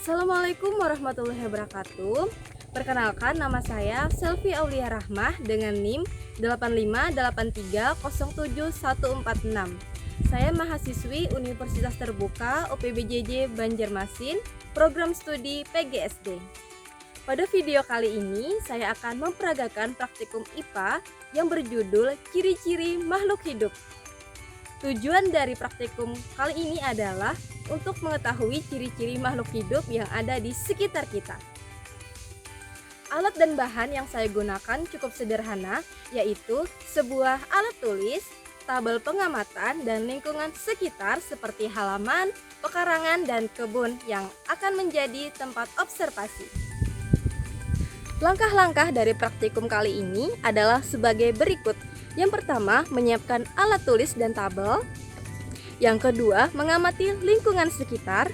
Assalamualaikum warahmatullahi wabarakatuh. Perkenalkan, nama saya Selvi Aulia Rahmah dengan NIM 858307146. Saya mahasiswi Universitas Terbuka UPBJJ Banjarmasin, program studi PGSD. Pada video kali ini, saya akan memperagakan praktikum IPA yang berjudul Ciri-ciri Makhluk Hidup. Tujuan dari praktikum kali ini adalah untuk mengetahui ciri-ciri makhluk hidup yang ada di sekitar kita. Alat dan bahan yang saya gunakan cukup sederhana, yaitu sebuah alat tulis, tabel pengamatan, dan lingkungan sekitar seperti halaman, pekarangan, dan kebun yang akan menjadi tempat observasi. Langkah-langkah dari praktikum kali ini adalah sebagai berikut. Yang pertama, menyiapkan alat tulis dan tabel. Yang kedua, mengamati lingkungan sekitar.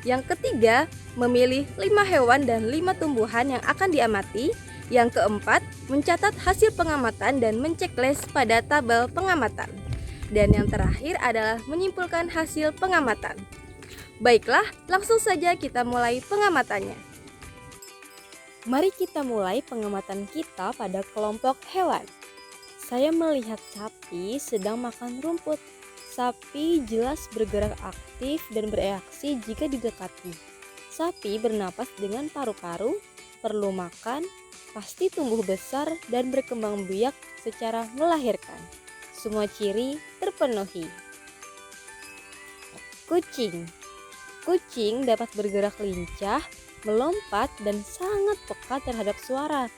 Yang ketiga, memilih 5 hewan dan 5 tumbuhan yang akan diamati. Yang keempat, mencatat hasil pengamatan dan mencekles pada tabel pengamatan. Dan yang terakhir adalah menyimpulkan hasil pengamatan. Baiklah, langsung saja kita mulai pengamatannya. Mari kita mulai pengamatan kita pada kelompok hewan. Saya melihat sapi sedang makan rumput. Sapi jelas bergerak aktif dan bereaksi jika didekati. Sapi bernapas dengan paru-paru, perlu makan, pasti tumbuh besar dan berkembang biak secara melahirkan. Semua ciri terpenuhi. Kucing. Kucing dapat bergerak lincah, melompat, dan sangat peka terhadap suara.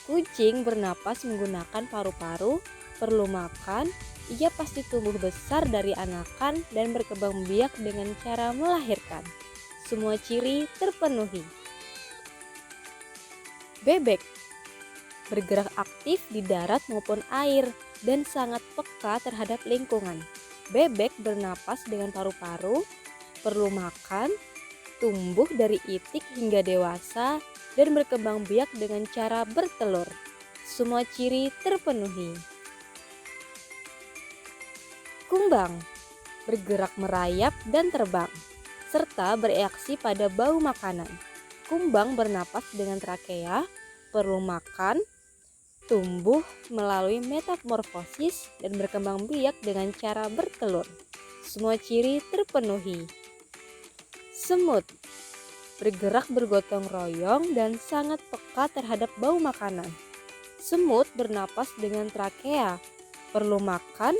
Kucing bernapas menggunakan paru-paru, perlu makan, ia pasti tumbuh besar dari anakan dan berkembang biak dengan cara melahirkan. Semua ciri terpenuhi. Bebek bergerak aktif di darat maupun air dan sangat peka terhadap lingkungan. Bebek bernapas dengan paru-paru, perlu makan, tumbuh dari itik hingga dewasa, dan berkembang biak dengan cara bertelur. Semua ciri terpenuhi. Kumbang bergerak merayap dan terbang, serta bereaksi pada bau makanan. Kumbang bernapas dengan trakea, perlu makan, tumbuh melalui metamorfosis, dan berkembang biak dengan cara bertelur. Semua ciri terpenuhi. Semut bergerak bergotong royong dan sangat peka terhadap bau makanan. Semut bernapas dengan trakea, perlu makan,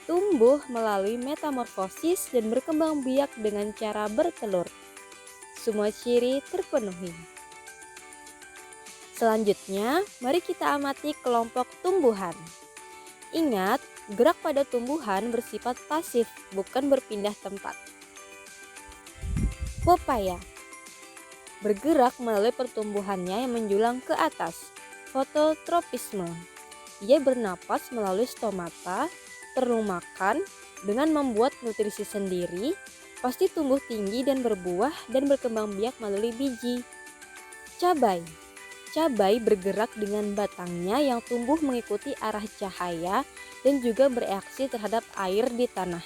tumbuh melalui metamorfosis, dan berkembang biak dengan cara bertelur. Semua ciri terpenuhi. Selanjutnya, mari kita amati kelompok tumbuhan. Ingat, gerak pada tumbuhan bersifat pasif, bukan berpindah tempat. Pepaya bergerak melalui pertumbuhannya yang menjulang ke atas, fototropisme. Ia bernapas melalui stomata, perlu makan, dengan membuat nutrisi sendiri, pasti tumbuh tinggi dan berbuah dan berkembang biak melalui biji. Cabai bergerak dengan batangnya yang tumbuh mengikuti arah cahaya dan juga bereaksi terhadap air di tanah.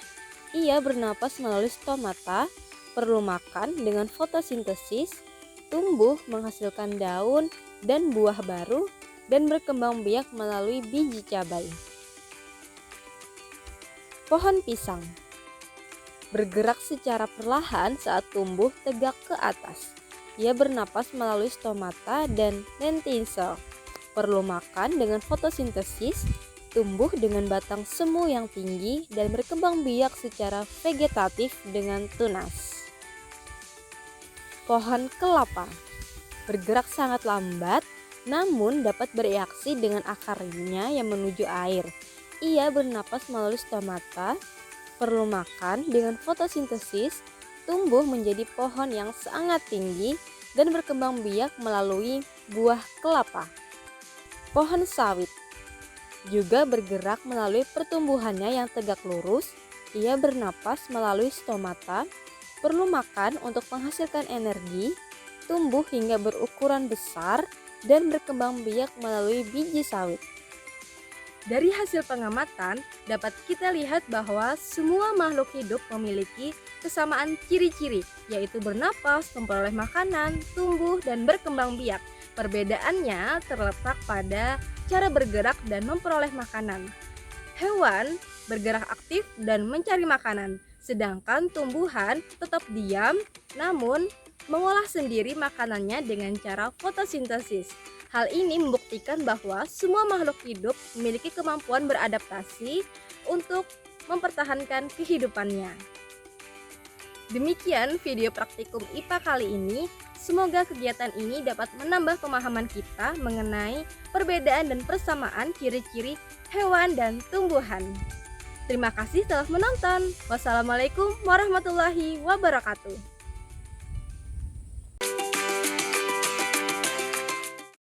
Ia bernapas melalui stomata, perlu makan dengan fotosintesis, tumbuh menghasilkan daun dan buah baru, dan berkembang biak melalui biji cabai. Pohon pisang bergerak secara perlahan saat tumbuh tegak ke atas. Ia bernapas melalui stomata dan lenticel, perlu makan dengan fotosintesis, tumbuh dengan batang semu yang tinggi, dan berkembang biak secara vegetatif dengan tunas. Pohon kelapa bergerak sangat lambat, namun dapat bereaksi dengan akarnya yang menuju air. Ia bernapas melalui stomata, perlu makan, dengan fotosintesis, tumbuh menjadi pohon yang sangat tinggi dan berkembang biak melalui buah kelapa. Pohon sawit juga bergerak melalui pertumbuhannya yang tegak lurus. Ia bernapas melalui stomata, perlu makan untuk menghasilkan energi, tumbuh hingga berukuran besar, dan berkembang biak melalui biji sawit. Dari hasil pengamatan, dapat kita lihat bahwa semua makhluk hidup memiliki kesamaan ciri-ciri, yaitu bernapas, memperoleh makanan, tumbuh, dan berkembang biak. Perbedaannya terletak pada cara bergerak dan memperoleh makanan. Hewan bergerak aktif dan mencari makanan, sedangkan tumbuhan tetap diam namun mengolah sendiri makanannya dengan cara fotosintesis. Hal ini membuktikan bahwa semua makhluk hidup memiliki kemampuan beradaptasi untuk mempertahankan kehidupannya. Demikian video praktikum IPA kali ini. Semoga kegiatan ini dapat menambah pemahaman kita mengenai perbedaan dan persamaan ciri-ciri hewan dan tumbuhan. Terima kasih telah menonton. Wassalamualaikum warahmatullahi wabarakatuh.